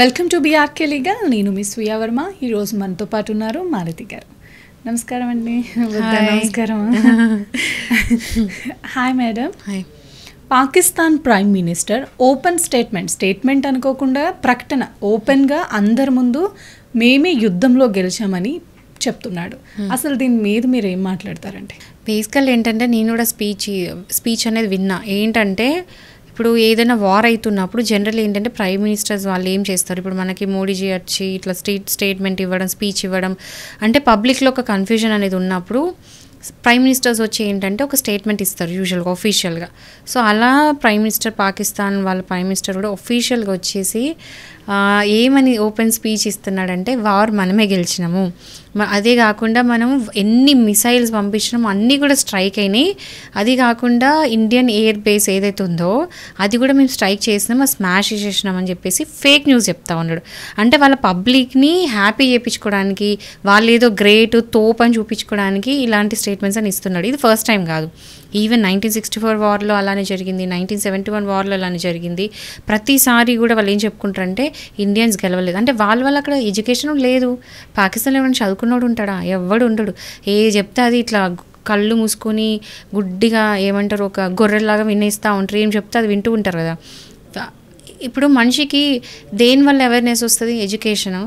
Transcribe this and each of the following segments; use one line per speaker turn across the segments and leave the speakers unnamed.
Welcome to BRK legal. నేను మీ సూయా వర్మ. ఈరోజు మనతో పాటు ఉన్నారు మాలతి గారు. నమస్కారం అండి. నమస్కారం. Hi madam.
Hi.
Pakistan prime minister open statement అనుకోకుండా ప్రకటన ఓపెన్గా అందరి ముందు మేమే యుద్ధంలో గెలిచామని చెప్తున్నాడు. అసలు దీని మీద మీరు ఏం మాట్లాడతారండి?
బేసికల్ ఏంటంటే నేను కూడా స్పీచ్ అనేది విన్నా. ఏంటంటే ఇప్పుడు ఏదైనా వార్ అవుతున్నప్పుడు జనరల్ ఏంటంటే ప్రైమ్ మినిస్టర్స్ వాళ్ళు ఏం చేస్తారు, ఇప్పుడు మనకి మోడీజీ వచ్చి ఇట్లా స్టేట్మెంట్ ఇవ్వడం, స్పీచ్ ఇవ్వడం, అంటే పబ్లిక్లో ఒక కన్ఫ్యూజన్ అనేది ఉన్నప్పుడు ప్రైమ్ మినిస్టర్స్ వచ్చి ఏంటంటే ఒక స్టేట్మెంట్ ఇస్తారు యూజువల్గా ఆఫీషియల్గా. సో అలా ప్రైమ్ మినిస్టర్ పాకిస్తాన్ వాళ్ళ ప్రైమ్ మినిస్టర్ కూడా ఆఫీషియల్గా వచ్చేసి ఏమని ఓపెన్ స్పీచ్ ఇస్తున్నాడంటే వార్ మనమే గెలిచినాము, అదే కాకుండా మనం ఎన్ని మిసైల్స్ పంపించినామో అన్నీ కూడా స్ట్రైక్ అయినాయి, అది కాకుండా ఇండియన్ ఎయిర్ బేస్ ఏదైతే ఉందో అది కూడా మేము స్ట్రైక్ చేసినాం, స్మాష్ చేసేసినామని చెప్పేసి ఫేక్ న్యూస్ చెప్తా ఉన్నాడు. అంటే వాళ్ళ పబ్లిక్ని హ్యాపీ చేయించుకోవడానికి, వాళ్ళు ఏదో గ్రేట్ తోపు అని చూపించుకోవడానికి ఇలాంటి స్టేట్మెంట్స్ అని ఇస్తున్నాడు. ఇది ఫస్ట్ టైం కాదు. ఈవెన్ 1964 వార్లో అలానే జరిగింది, 1971 వార్లో అలానే జరిగింది. ప్రతిసారి కూడా వాళ్ళు ఏం చెప్పుకుంటారంటే ఇండియన్స్ గెలవలేదు. అంటే వాళ్ళ అక్కడ ఎడ్యుకేషన్ లేదు. పాకిస్తాన్లో ఎవరైనా చదువుకున్నోడు ఉంటాడా? ఎవడు ఉండడు. ఏ చెప్తే అది ఇట్లా కళ్ళు మూసుకొని గుడ్డిగా ఏమంటారు ఒక గొర్రెలాగా వినేస్తూ ఉంటారు. ఏం చెప్తే అది వింటూ ఉంటారు కదా. ఇప్పుడు మనిషికి దేనివల్ల అవేర్నెస్ వస్తుంది? ఎడ్యుకేషను,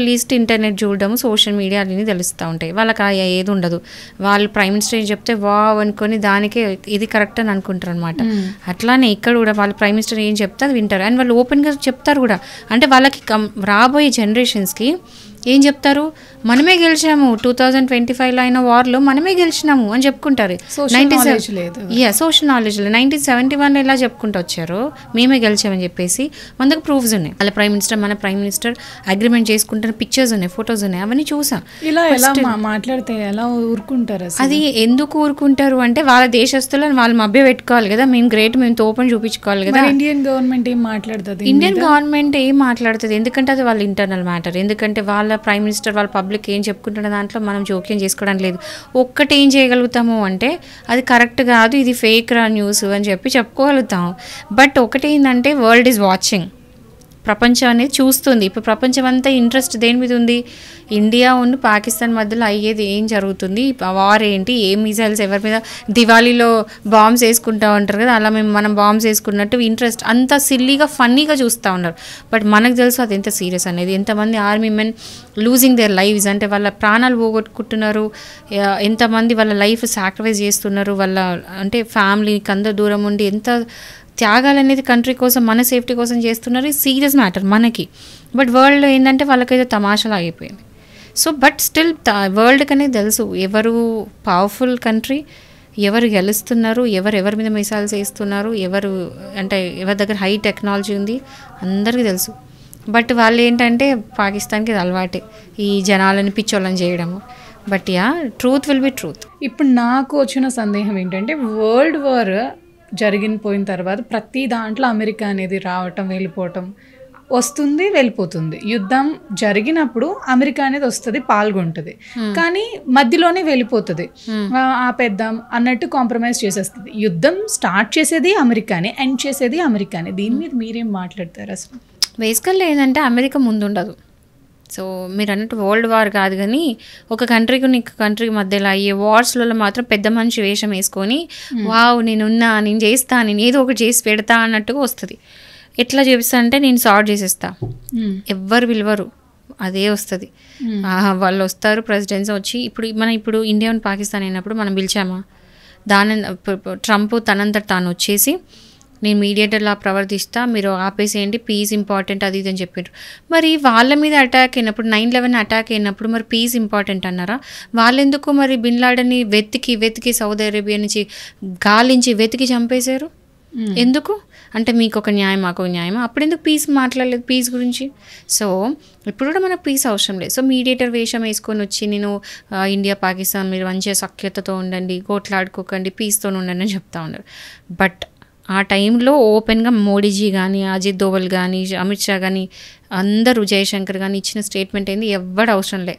లీస్ట్ ఇంటర్నెట్ చూడడం, సోషల్ మీడియా అన్నీ తెలుస్తూ ఉంటాయి. వాళ్ళకి ఏది ఉండదు. వాళ్ళు ప్రైమ్ మినిస్టర్ ఏం చెప్తే వావ్ అనుకొని దానికే ఇది కరెక్ట్ అని అనుకుంటారు అనమాట. అట్లానే ఇక్కడ కూడా వాళ్ళు ప్రైమ్ మినిస్టర్ ఏం చెప్తే అది వింటారు. అండ్ వాళ్ళు ఓపెన్గా చెప్తారు కూడా. అంటే వాళ్ళకి రాబోయే జనరేషన్స్కి ఏం చెప్తారు, మనమే గెలిచాము 2025లో అయిన వార్లో మనమే గెలిచినాము అని చెప్పుకుంటారు. సోషల్ నాలెడ్జ్ లేదు. 1971 ఎలా చెప్పుకుంటూ వచ్చారో మేమే గెలిచామని చెప్పేసి మనకు ప్రూఫ్స్ ఉన్నాయి. వాళ్ళ మన ప్రైమ్ మినిస్టర్ అగ్రిమెంట్ చేసుకుంటున్న పిక్చర్స్ ఉన్నాయి, ఫొటోస్ ఉన్నాయి, అవన్నీ చూసాం.
ఇలా మాట్లాడితే ఎలా ఊరుకుంటారు?
అది ఎందుకు ఊరుకుంటారు అంటే వాళ్ళ దేశస్తులను వాళ్ళు మభ్య పెట్టుకోవాలి కదా, మేము గ్రేట్, మేము తోపని చూపించుకోవాలి కదా.
ఇండియన్ గవర్నమెంట్ ఏం మాట్లాడుతుంది?
ఇండియన్ గవర్నమెంట్ ఏం మాట్లాడుతుంది? ఎందుకంటే అది వాళ్ళ ఇంటర్నల్ మ్యాటర్. ఎందుకంటే వాళ్ళ ప్రైమ్ మినిస్టర్ వాళ్ళ పబ్లిక్ ఏం చెప్పుకుంటున్న దాంట్లో మనం జోక్యం చేసుకోవడం లేదు. ఒక్కటి ఏం చేయగలుగుతాము అంటే అది కరెక్ట్ కాదు, ఇది ఫేక్ న్యూస్ అని చెప్పుకోగలుగుతాము. బట్ ఒకటి ఏంటంటే వరల్డ్ ఈజ్ వాచింగ్, ప్రపంచం అనేది చూస్తుంది. ఇప్పుడు ప్రపంచం అంతా ఇంట్రెస్ట్ దేని మీద ఉంది? ఇండియా ఉన్న పాకిస్తాన్ మధ్యలో అయ్యేది ఏం జరుగుతుంది, వార్ ఏంటి, ఏ మిసైల్స్ ఎవరి మీద, దివాళీలో బాంబ్స్ వేసుకుంటూ ఉంటారు కదా, అలా మనం బాంబ్స్ వేసుకున్నట్టు ఇంట్రెస్ట్ అంతా సిల్లీగా ఫన్నీగా చూస్తూ ఉన్నారు. బట్ మనకు తెలుసు అది ఎంత సీరియస్ అనేది. ఎంతమంది army men losing there lives, అంటే వాళ్ళ ప్రాణాలు పోగొట్టుకుంటున్నారు, ఎంతమంది వాళ్ళ లైఫ్ సాక్రిఫైస్ చేస్తున్నారు, వాళ్ళ అంటే ఫ్యామిలీకి అందరు దూరం ఉండి ఎంత త్యాగాలు అనేది కంట్రీ కోసం, మన సేఫ్టీ కోసం చేస్తున్నారు. ఇది సీరియస్ మ్యాటర్ మనకి. బట్ వరల్డ్లో ఏంటంటే వాళ్ళకైతే తమాషాలు ఆగిపోయింది. సో బట్ స్టిల్ వరల్డ్కి అనేది తెలుసు ఎవరు పవర్ఫుల్ కంట్రీ, ఎవరు గెలుస్తున్నారు, ఎవరి మీద మిసైల్స్ వేస్తున్నారు, అంటే ఎవరి దగ్గర హై టెక్నాలజీ ఉంది, అందరికీ తెలుసు. బట్ వాళ్ళు ఏంటంటే పాకిస్తాన్కి ఇది అలవాటే, ఈ జనాలని పిచ్చోళ్ళని చేయడము. But truth will be truth.
ఇప్పుడు నాకు వచ్చిన సందేహం ఏంటంటే వరల్డ్ వార్ పోయిన తర్వాత ప్రతి దాంట్లో అమెరికా అనేది రావటం, వెళ్ళిపోవటం, వస్తుంది, వెళ్ళిపోతుంది. యుద్ధం జరిగినప్పుడు అమెరికా అనేది వస్తుంది, పాల్గొంటుంది, కానీ మధ్యలోనే వెళ్ళిపోతుంది, ఆపేద్దాం అన్నట్టు కాంప్రమైజ్ చేసేస్తుంది. యుద్ధం స్టార్ట్ చేసేది అమెరికానే, ఎండ్ చేసేది అమెరికానే. దీని మీద మీరేం మాట్లాడతారు? అసలు
బేసికల్గా ఏంటంటే అమెరికా ముందుండదు. సో మీరు అన్నట్టు వరల్డ్ వార్ కాదు, కానీ ఒక కంట్రీకి ఇంకో కంట్రీకి మధ్యలో అయ్యే వార్స్లలో మాత్రం పెద్ద మనిషి వేషం వేసుకొని వావ్ నేనున్నా, నేను చేస్తా, నేను ఏదో ఒకటి చేసి పెడతా అన్నట్టుగా వస్తుంది. ఎట్లా చేపిస్తా అంటే నేను సార్ట్ చేసేస్తా, ఎవ్వరు పిలవరు, అదే వస్తుంది. వాళ్ళు వస్తారు, ప్రెసిడెంట్స్ వచ్చి ఇప్పుడు ఇండియా అండ్ పాకిస్తాన్ అయినప్పుడు మనం పిలిచామా? ట్రంప్ తనంతట తాను వచ్చేసి నేను మీడియేటర్లా ప్రవర్తిస్తా, మీరు ఆపేసేయండి, పీస్ ఇంపార్టెంట్, అది ఇది అని చెప్పారు. మరి వాళ్ళ మీద అటాక్ అయినప్పుడు 9/11 అటాక్ అయినప్పుడు మరి పీస్ ఇంపార్టెంట్ అన్నారా? వాళ్ళెందుకు మరి బిన్ లాడెన్ని వెతికి సౌదీ అరేబియా నుంచి గాలించి వెతికి చంపేశారు? ఎందుకు అంటే మీకు ఒక న్యాయం, మాకు ఒక న్యాయం. అప్పుడెందుకు పీస్ మాట్లాడలేదు పీస్ గురించి? సో ఇప్పుడు కూడా మనకు పీస్ అవసరం లేదు. సో మీడియేటర్ వేషం వేసుకొని వచ్చి నేను ఇండియా పాకిస్తాన్ మీరు మంచిగా సఖ్యతతో ఉండండి, కోట్లాడుకోకండి, పీస్తో ఉండండి అని చెప్తా ఉన్నారు. బట్ ఆ టైంలో ఓపెన్గా మోడీజీ కానీ, అజిత్ దోవల్ కానీ, అమిత్ షా కానీ, అందరూ జయశంకర్ కానీ ఇచ్చిన స్టేట్మెంట్ ఏంది, ఎవ్వడు అవసరం లే,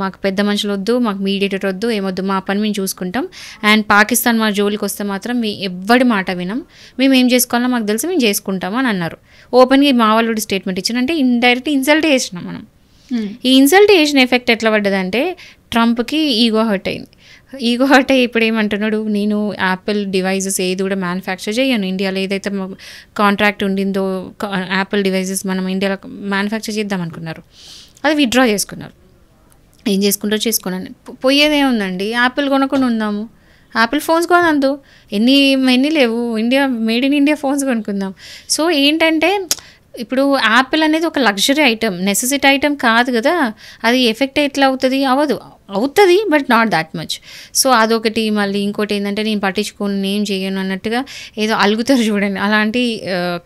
మాకు పెద్ద మనుషులు వద్దు, మాకు మీడియేటర్ వద్దు, ఏమొద్దు, మా పని మేము చూసుకుంటాం. అండ్ పాకిస్తాన్ మా జోలికి వస్తే మాత్రం మీ ఎవ్వడి మాట వినం, మేము ఏం చేసుకోవాలో మాకు తెలిసి మేము చేసుకుంటాం అని అన్నారు. ఓపెన్గా మా వాళ్ళు స్టేట్మెంట్ ఇచ్చారంటే ఇండైరెక్ట్ ఇన్సల్ట్ చేసినాం మనం. ఈ ఇన్సల్ట్ చేసిన ఎఫెక్ట్ ఎట్లా పడ్డదంటే ట్రంప్కి ఈగో హర్ట్ అయింది. ఈగో హర్ట్ అయ్యి ఇప్పుడు ఏమంటున్నాడు, నేను యాపిల్ డివైజెస్ ఏది కూడా మ్యానుఫ్యాక్చర్ చేయను ఇండియాలో. ఏదైతే కాంట్రాక్ట్ ఉండిందో యాపిల్ డివైజెస్ మనం ఇండియాలో మ్యానుఫ్యాక్చర్ చేద్దాం అనుకున్నారు, అది విత్డ్రా చేసుకున్నారు. ఏం చేసుకుంటారో చేసుకున్నాను, పోయేదే ఉందండి, యాపిల్ కొనుక్కొని ఉందాము, యాపిల్ ఫోన్స్ కొనందు, ఎన్ని లేవు, India made in India phones కొనుక్కుందాం. సో ఏంటంటే ఇప్పుడు యాపిల్ అనేది ఒక లగ్జరీ ఐటమ్, నెసెసిటీ ఐటమ్ కాదు కదా, అది ఎఫెక్ట్ ఎట్లా అవుతుంది, అవుతుంది but not that much. So అదొకటి. మళ్ళీ ఇంకోటి ఏంటంటే నేను పట్టించుకోను, నేను చేయను అన్నట్టుగా ఏదో అలుగుతారు చూడండి, అలాంటి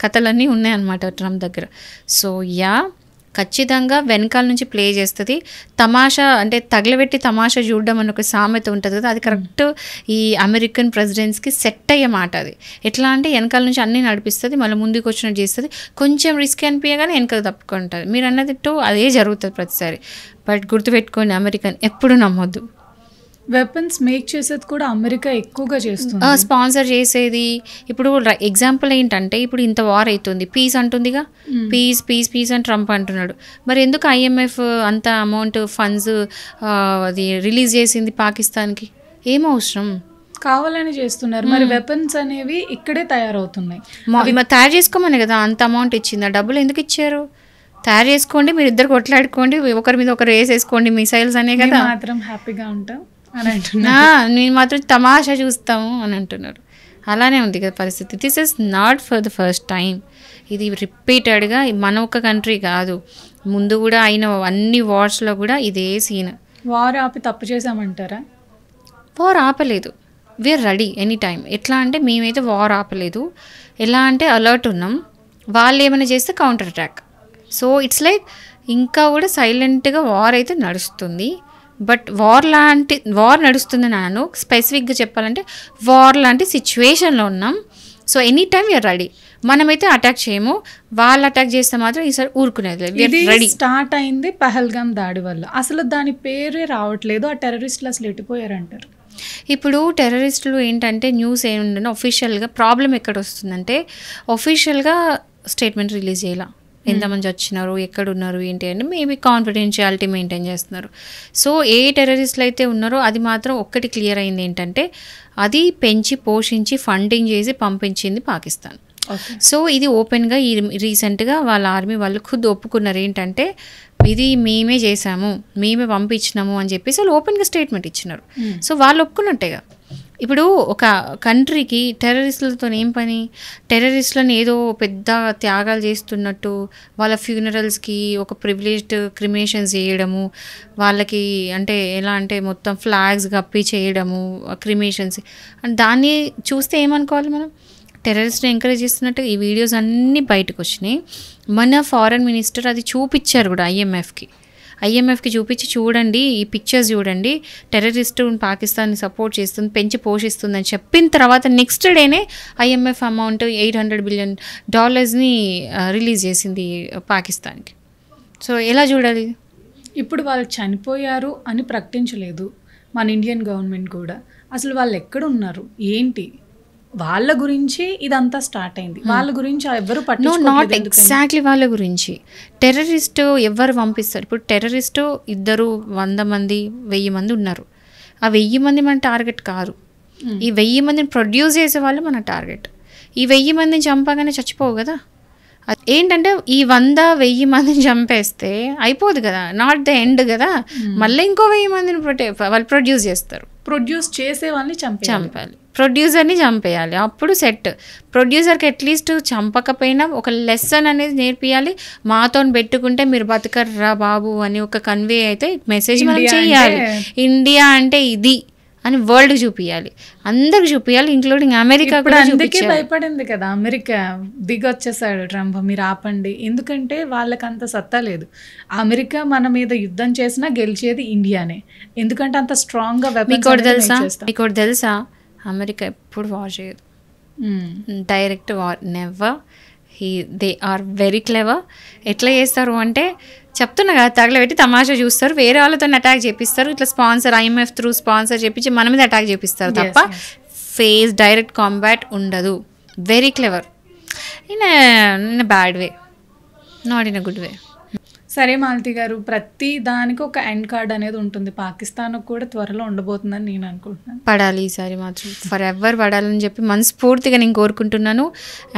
కథలన్నీ ఉన్నాయన్నమాట ట్రంప్ దగ్గర. సో ఖచ్చితంగా వెనకాల నుంచి ప్లే చేస్తుంది. తమాషా అంటే తగలబెట్టి తమాషా చూడడం అని ఒక సామెత ఉంటుంది కదా, అది కరెక్ట్ ఈ అమెరికన్ ప్రెసిడెంట్స్కి సెట్ అయ్యే మాట. అది ఎట్లా అంటే వెనకాల నుంచి అన్నీ నడిపిస్తుంది, మళ్ళీ ముందుకు వచ్చినట్టు చేస్తుంది, కొంచెం రిస్క్ అనిపించగానే వెనకకు తప్పుకుంటుంది. మీరు అన్నది అదే జరుగుతుంది ప్రతిసారి. బట్ గుర్తుపెట్టుకోండి, అమెరికన్ ఎప్పుడు నమ్మొద్దు.
వెపన్స్ మేక్ చేసేది కూడా అమెరికా ఎక్కువగా చేస్తుంది,
స్పాన్సర్ చేసేది. ఇప్పుడు ఎగ్జాంపుల్ ఏంటంటే ఇప్పుడు ఇంత వార్ అవుతుంది, పీస్ అంటుందిగా, పీస్ అని ట్రంప్ అంటున్నాడు. మరి ఎందుకు IMF అంత అమౌంట్ ఫండ్స్ అది రిలీజ్ చేసింది పాకిస్తాన్కి? ఏం అవసరం?
కావాలని చేస్తున్నారు. మరి వెపన్స్ అనేవి ఇక్కడే తయారవుతున్నాయి,
తయారు చేసుకోమని కదా అంత అమౌంట్ ఇచ్చింది. ఆ డబ్బులు ఎందుకు ఇచ్చారు? తయారు చేసుకోండి, మీరు ఇద్దరు కొట్లాడుకోండి, ఒకరి మీద ఒకరు వేసేసుకోండి మిసైల్స్ అనే కదా.
మాత్రం హ్యాపీగా ఉంటాం అని
నేను మాత్రం తమాషా చూస్తాము అని అంటున్నారు. అలానే ఉంది కదా పరిస్థితి. This is not for the first time, ఇది రిపీటెడ్గా మన ఒక కంట్రీ కాదు, ముందు కూడా అయిన అన్ని వార్స్లో కూడా ఇదే సీన్.
వార్ ఆపి తప్పు చేసామంటారా?
వార్ ఆపలేదు, వీఆర్ రెడీ ఎనీ టైం. ఎట్లా అంటే మేమైతే వార్ ఆపలేదు, ఎలా అంటే అలర్ట్ ఉన్నాం, వాళ్ళు ఏమైనా చేస్తే counter attack. So it's like ఇంకా కూడా సైలెంట్గా వార్ అయితే నడుస్తుంది. బట్ వార్ నడుస్తుంది నాను స్పెసిఫిక్గా చెప్పాలంటే వార్ లాంటి సిచ్యువేషన్లో ఉన్నాం. So any time we're ready. మనమైతే అటాక్ చేయము, వాళ్ళు అటాక్ చేస్తే మాత్రం ఈసారి ఊరుకునేది రెడీ.
స్టార్ట్ అయింది పహల్గామ్ దాడి వల్ల, అసలు దాని పేరే రావట్లేదు, ఆ టెర్రరిస్టులు అసలు ఎట్టిపోయారంటారు.
ఇప్పుడు టెర్రరిస్టులు ఏంటంటే న్యూస్ ఏముందంటే అఫీషియల్గా ప్రాబ్లం ఎక్కడ వస్తుందంటే అఫీషియల్గా స్టేట్మెంట్ రిలీజ్ చేయాల, ఎంతమంది వచ్చినారు, ఎక్కడున్నారు, ఏంటి అంటే మేబీ కాన్ఫిడెన్షియాలిటీ మెయింటైన్ చేస్తున్నారు. సో ఏ టెర్రరిస్టులు అయితే ఉన్నారో అది మాత్రం ఒక్కటి క్లియర్ అయింది ఏంటంటే అది పెంచి పోషించి ఫండింగ్ చేసి పంపించింది పాకిస్తాన్. సో ఇది ఓపెన్గా ఈ రీసెంట్గా వాళ్ళ ఆర్మీ వాళ్ళు ఖుద్ ఒప్పుకున్నారు ఏంటంటే ఇది మేమే చేసాము, మేమే పంపించినాము అని చెప్పేసి వాళ్ళు ఓపెన్గా స్టేట్మెంట్ ఇచ్చినారు. సో వాళ్ళు ఒప్పుకున్నట్టేగా. ఇప్పుడు ఒక కంట్రీకి టెర్రరిస్టులతో ఏం పని? టెర్రరిస్టులను ఏదో పెద్ద త్యాగాలు చేస్తున్నట్టు వాళ్ళ ఫ్యూనరల్స్కి ఒక ప్రివిలేజ్డ్ క్రిమేషన్స్ చేయడము, వాళ్ళకి అంటే ఎలా అంటే మొత్తం ఫ్లాగ్స్ కప్పి చేయడము క్రిమేషన్స్, దాన్ని చూస్తే ఏమనుకోవాలి మనం? టెర్రరిస్ట్ని ఎంకరేజ్ చేస్తున్నట్టు ఈ వీడియోస్ అన్నీ బయటకు వచ్చినాయి. మన ఫారెన్ మినిస్టర్ అది చూపించారు కూడా ఐఎంఎఫ్కి చూపించి, చూడండి ఈ పిక్చర్స్ చూడండి, టెర్రరిస్ట్ పాకిస్తాన్ని సపోర్ట్ చేస్తుంది, పెంచి పోషిస్తుందని చెప్పిన తర్వాత నెక్స్ట్ డేనే IMF అమౌంట్ $800 బిలియన్ రిలీజ్ చేసింది పాకిస్తాన్కి. సో ఎలా చూడాలి?
ఇప్పుడు వాళ్ళు చనిపోయారు అని ప్రకటించలేదు మన ఇండియన్ గవర్నమెంట్ కూడా. అసలు వాళ్ళు ఎక్కడ ఉన్నారు ఏంటి, వాళ్ళ గురించి ఇదంతా స్టార్ట్ అయింది. వాళ్ళ గురించి ఎవరు పట్టించుకోలేదు.
నాట్ ఎగ్జాక్ట్లీ వాళ్ళ గురించి. టెర్రరిస్ట్ ఎవరు పంపిస్తారు? ఇప్పుడు టెర్రరిస్ట్ 100 మంది 1000 మంది ఉన్నారు. ఆ 1000 మంది మన టార్గెట్ కాదు. ఈ 1000 మందిని ప్రొడ్యూస్ చేసే వాళ్ళు మన టార్గెట్. ఈ 1000 మందిని చంపగానే చచ్చిపోవు కదా. ఏంటంటే ఈ 100,000 మందిని చంపేస్తే అయిపోదు కదా, నాట్ ద ఎండ్ కదా. మళ్ళీ ఇంకో 1000 మందిని వాళ్ళు ప్రొడ్యూస్ చేస్తారు.
ప్రొడ్యూస్ చేసే వాళ్ళని చంపాలి,
ప్రొడ్యూసర్ని చంపేయాలి, అప్పుడు సెట్. ప్రొడ్యూసర్కి అట్లీస్ట్ చంపకపోయినా ఒక లెసన్ అనేది నేర్పియాలి. మాతో పెట్టుకుంటే మీరు బతకర్రా బాబు అని ఒక కన్వే అయితే మెసేజ్ మనం చేయాలి. ఇండియా అంటే ఇది అని వరల్డ్ చూపించాలి, అందరికి చూపించాలి, ఇంక్లూడింగ్ అమెరికా కూడా.
అందుకే భయపడింది కదా అమెరికా, దిగొచ్చేసాడు ట్రంప్, మీరు ఆపండి. ఎందుకంటే వాళ్ళకి అంత సత్తా లేదు. అమెరికా మన మీద యుద్ధం చేసినా గెలిచేది ఇండియానే, ఎందుకంటే అంత స్ట్రాంగ్గా
మీకు తెలుసా అమెరికా ఎప్పుడు వార్ చేయదు, direct war never. They are very clever. ఎట్లా చేస్తారు అంటే చెప్తున్నా కదా, తగలబెట్టి తమాషా చూస్తారు, వేరే వాళ్ళతో అటాక్ చేపిస్తారు, ఇట్లా స్పాన్సర్ IMF త్రూ స్పాన్సర్ చేపించి మన మీద అటాక్ చేపిస్తారు తప్ప ఫేస్ డైరెక్ట్ కాంబాట్ ఉండదు. Very clever in bad way, not in a good way.
సరే మాలతి గారు, ప్రతి దానికి ఒక ఎండ్ కార్డ్ అనేది ఉంటుంది. పాకిస్తాన్ కూడా త్వరలో ఉండబోతుందని నేను అనుకుంటున్నాను.
పడాలి ఈసారి మాత్రం, ఫర్ ఎవర్ పడాలని చెప్పి మనస్ఫూర్తిగా నేను కోరుకుంటున్నాను.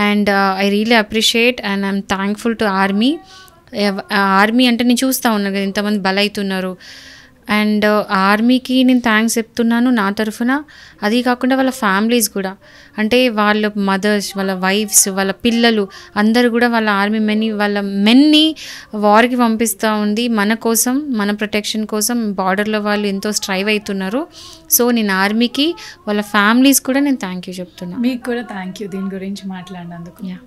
And I really appreciate and I'm thankful to army. Army అంటే నేను చూస్తూ ఉన్నాను కదా ఇంతమంది బలవుతున్నారు, అండ్ ఆర్మీకి నేను థ్యాంక్స్ చెప్తున్నాను నా తరఫున. అది కాకుండా వాళ్ళ ఫ్యామిలీస్ కూడా, అంటే వాళ్ళ మదర్స్, వాళ్ళ వైఫ్స్, వాళ్ళ పిల్లలు అందరూ కూడా వాళ్ళ ఆర్మీ వాళ్ళ మెన్ని వార్కి పంపిస్తూ ఉంది మన కోసం, మన ప్రొటెక్షన్ కోసం. బార్డర్లో వాళ్ళు ఎంతో స్ట్రైవ్ అవుతున్నారు. సో నేను ఆర్మీకి వాళ్ళ ఫ్యామిలీస్ కూడా నేను థ్యాంక్ యూ చెప్తున్నాను.
మీకు కూడా థ్యాంక్ యూ దీని గురించి మాట్లాడినందుకు.
యా.